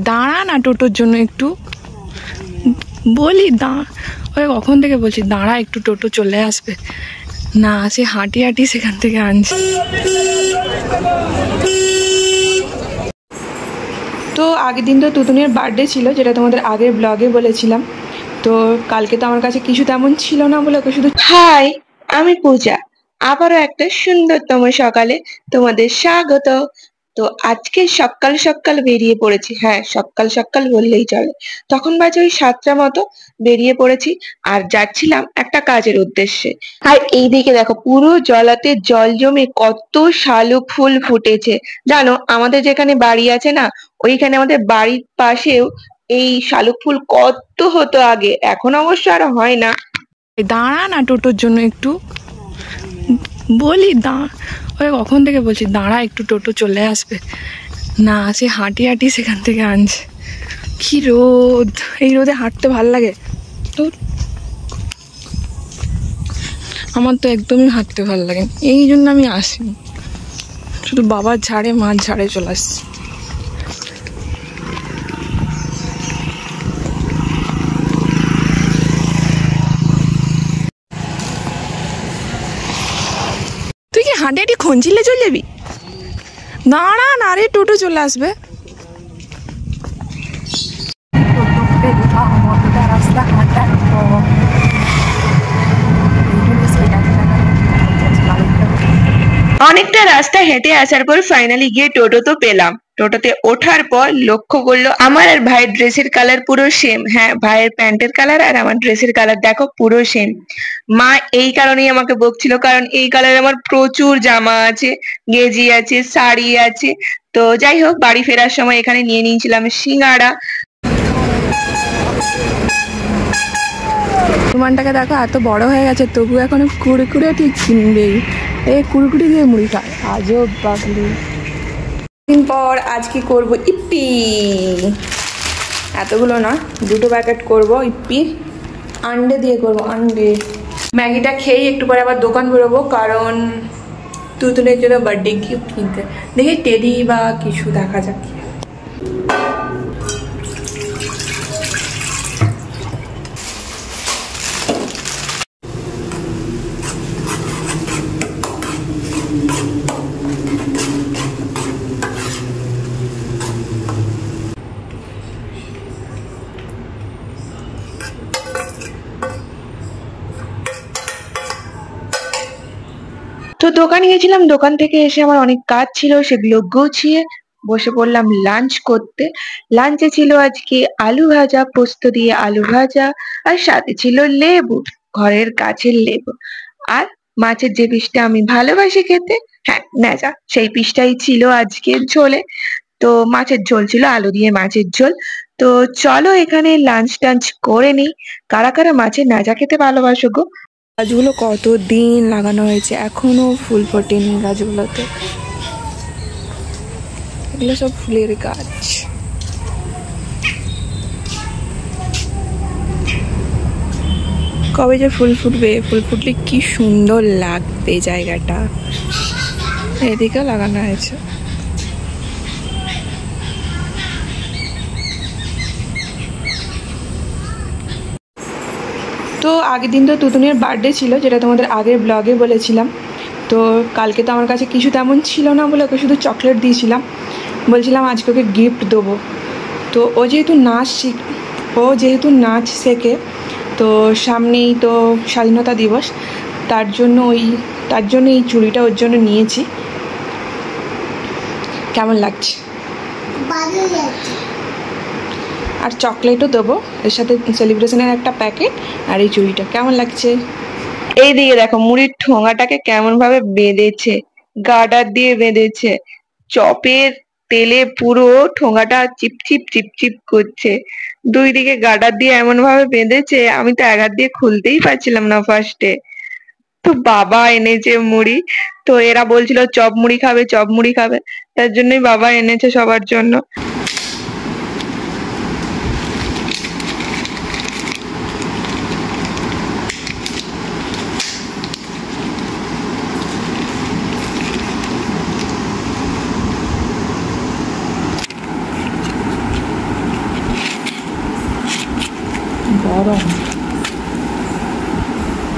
দাঁড়া না টোটোর জন্য একটু বলি ওই কখন থেকে বলছি দাঁড়া একটু, টোটো চলে আসবে না, সে হাঁটি হাঁটি সেখান থেকে আনছে। তো আগের দিন তো তুতুনের বার্থডে ছিল, যেটা তোমাদের আগের ব্লগে বলেছিলাম। তো কালকে তো আমার কাছে কিছু তেমন ছিল না বলে ওকে শুধু হাই, আমি পূজা, আবারও একটা সুন্দরতম সকালে তোমাদের স্বাগত। তো আজকে সকাল সকাল বেরিয়ে পড়েছি, হ্যাঁ সকাল সকাল বললেই চলে, তখন বাজে ওই 7টা মতো বেরিয়ে পড়েছি আর যাচ্ছিলাম একটা কাজের উদ্দেশ্যে। আর এইদিকে দেখো পুরো জলাতে জল জমে কত শালুক ফুল ফুটেছে। জানো আমাদের যেখানে বাড়ি আছে না, ওইখানে আমাদের বাড়ির পাশেও এই শালুক ফুল কত হতো আগে, এখন অবশ্য আর হয় না। দাঁড়া না টোটোর জন্য একটু বলি ওই কখন থেকে বলছি দাঁড়া একটু, টোটো চলে আসবে না, সে হাঁটি হাঁটি সেখান থেকে আনছে। কি রোদ, এই রোদে হাঁটতে ভাল লাগে? তো আমার তো একদমই হাঁটতে ভাল লাগে, এই জন্য আমি আসিনি, শুধু বাবার ঝাড়ে মার ঝাড়ে চলে আসছি। তুই কি হাঁটে হাঁটি খঞ্চিলে চলে যাবি? দাঁড়া না রে, টোটো চলে আসবে। রাস্তা হাঁটার অনেকটা রাস্তা হেঁটে আসার পর ফাইনালি গিয়ে টোটো তো পেলাম। টোটোতে ওঠার পর লক্ষ্য করলো আমার আর ভাইয়ের ড্রেসের কালার পুরো সেম। হ্যাঁ, ভাইয়ের প্যান্টের কালার আর আমার ড্রেসের কালার দেখো পুরো সেম। মা এই কারণেই আমাকে বকছিল, কারণ এই কালার আমার প্রচুর জামা আছে, গেঞ্জি আছে, শাড়ি আছে। তো যাই হোক, বাড়ি ফেরার সময় এখানে নিয়ে নিয়েছিলাম সিঙ্গাড়া। তোমারটাকে দেখো এত বড় হয়ে গেছে, তবু এখনো কুড়কুড়ে ঠিক কিনবেই, এই কুড়কুড়ি দিয়ে মুড়ি খায়, আজব বাগলি। দিন পর আজকে করব ইপ্পি, এতগুলো না, 2টো প্যাকেট করব ইপ্পি, আন্ডে দিয়ে করব, আন্ডে। ম্যাগিটা খেয়েই একটু পরে আবার দোকান বেরোবো, কারণ তুতুনের জন্য বার্থডে গিফট কিনতে, দেখি টেডি বা কিছু দেখা যাক। তো দোকানে গেছিলাম, দোকান থেকে এসে আমার অনেক কাজ ছিল, সেগুলো গুছিয়ে বসে পড়লাম লাঞ্চ করতে। লাঞ্চে ছিল আজকে আলু ভাজা, পোস্ত দিয়ে আলু ভাজা, আর সাথে ছিল লেবু, ঘরের গাছের লেবু, আর মাছের যে পিসটা আমি ভালোবাসি খেতে, হ্যাঁ নেজা, সেই পিসটাই ছিল আজকের ঝোলে। তো মাছের ঝোল ছিল, আলু দিয়ে মাছের ঝোল। তো চলো এখানে লাঞ্চ টাঞ্চ করে নিই। কারা কারা মাছের নাজা খেতে ভালোবাসো গো? গাছগুলো কতদিন লাগানো হয়েছে, এখনো ফুল ফোটেনি গাছগুলোতে, এগুলো সব ফুলের গাছ। কবে যে ফুল ফুটবে, ফুল ফুটলে কি সুন্দর লাগবে জায়গাটা। এদিকেও লাগানো হয়েছে। তো আগের দিন তো তুতুনের বার্থডে ছিল, যেটা তোমাদের আগের ব্লগে বলেছিলাম। তো কালকে তো আমার কাছে কিছু তেমন ছিল না বলে ওকে শুধু চকলেট দিয়েছিলাম, বলছিলাম আজকে ওকে গিফট দেবো। তো ও যেহেতু নাচ শেখে, তো সামনেই তো স্বাধীনতা দিবস, তার জন্য এই চুড়িটা ওর জন্য নিয়েছি। কেমন লাগছে? আর চকলেটও দেবো এর সাথে, সেলিব্রেশনের একটা প্যাকেট, আর এই চুড়িটা। কেমন লাগছে? এই দিকে দেখো মুড়ির ঠোঙাটাকে কেমন ভাবে বেঁধেছে, গার্ডার দিয়ে বেঁধেছে, চপের তেলে পুরো ঠোঙাটা চিপচিপ চিপচিপ করছে। দুই দিকে গার্ডার দিয়ে এমন ভাবে বেঁধেছে, আমি তো এক হাত দিয়ে খুলতেই পারছিলাম না ফার্স্টে। তো বাবা এনেছে মুড়ি, তো এরা বলছিল চপ মুড়ি খাবে, চপ মুড়ি খাবে, তার জন্যই বাবা এনেছে সবার জন্য।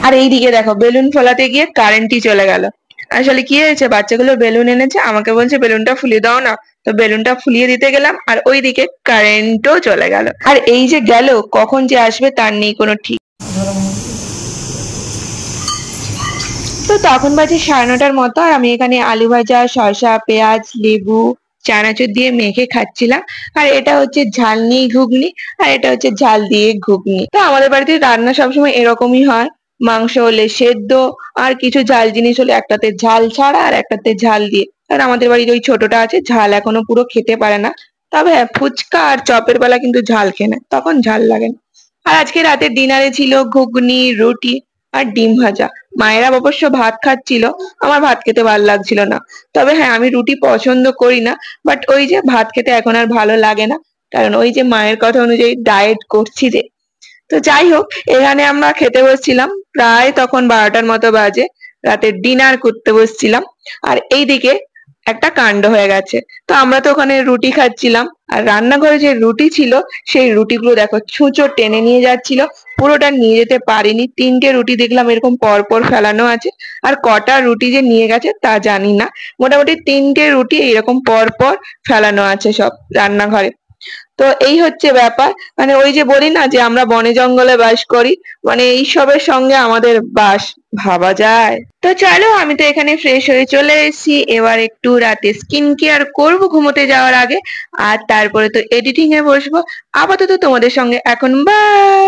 আর এইদিকে দেখো বেলুন ফোলাতে গিয়ে কারেন্টই চলে গেল। আসলে কি হয়েছে, বাচ্চাগুলো বেলুন এনেছে, আমাকে বলছে বেলুনটা ফুলিয়ে দাও না, তো বেলুনটা ফুলিয়ে দিতে গেলাম আর ওইদিকে কারেন্টও চলে গেল। আর এই যে গেল, কখন যে আসবে তার নেই কোনো ঠিক। তো তখন বাজে 9:30টার মতো, আর আমি এখানে আলু ভাজা, শসা, পেঁয়াজ, লেবু, চানাচুর দিয়ে মেখে খাচ্ছিলাম। আর এটা হচ্ছে ঝাল নিয়ে ঘুগনি, আর এটা হচ্ছে ঝাল দিয়ে ঘুগনি। তো আমাদের বাড়িতে রান্না সবসময় এরকমই হয়, মাংস হলে সেদ্ধ, আর কিছু ঝাল জিনিস হলে একটাতে ঝাল ছাড়া আর একটাতে ঝাল দিয়ে। আর আমাদের বাড়িতে ওই ছোটটা আছে, ঝাল এখনো পুরো খেতে পারে না। তবে হ্যাঁ, ফুচকা আর চপের বেলা কিন্তু ঝাল খেয়ে নেয়, তখন ঝাল লাগে না। আর আজকে রাতের ডিনারে ছিল ঘুগনি, রুটি আর ডিম ভাজা। মায়েরা অবশ্য ভাত খাচ্ছিল, আমার ভাত খেতে ভালো লাগছিল না। তবে হ্যাঁ, আমি রুটি পছন্দ করি না, বাট ওই যে ভাত খেতে এখন আর ভালো লাগে না, কারণ ওই যে মায়ের কথা অনুযায়ী ডায়েট করছি যে। তো যাই হোক, এখানে আমরা খেতে বসছিলাম, প্রায় তখন 12টার মতো বাজে, রাতের ডিনার করতে বসছিলাম। আর এইদিকে একটা কাণ্ড হয়ে গেছে। তো আমরা তো ওখানে রুটি খাচ্ছিলাম, আর রান্নাঘরে যে রুটি ছিল সেই রুটিগুলো দেখো ছুঁচো টেনে নিয়ে যাচ্ছিল, পুরোটা নিয়ে যেতে পারিনি। 3টে রুটি দেখলাম এরকম পর পর ফেলানো আছে, আর কটা রুটি যে নিয়ে গেছে তা জানি না। মোটামুটি 3টে রুটি এরকম পর পর ফেলানো আছে সব রান্নাঘরে। তো এই হচ্ছে ব্যাপার, মানে ওই যে বলি না যে আমরা বনে জঙ্গলে বাস করি, মানে এইসবের সঙ্গে আমাদের বাস, ভাবা যায়। তো চলো, আমি তো এখানে ফ্রেশ হয়ে চলে এসেছি, এবার একটু রাতে স্কিন কেয়ার করবো ঘুমোতে যাওয়ার আগে, আর তারপরে তো এডিটিং এ বসবো। আপাতত তোমাদের সঙ্গে এখন বাই।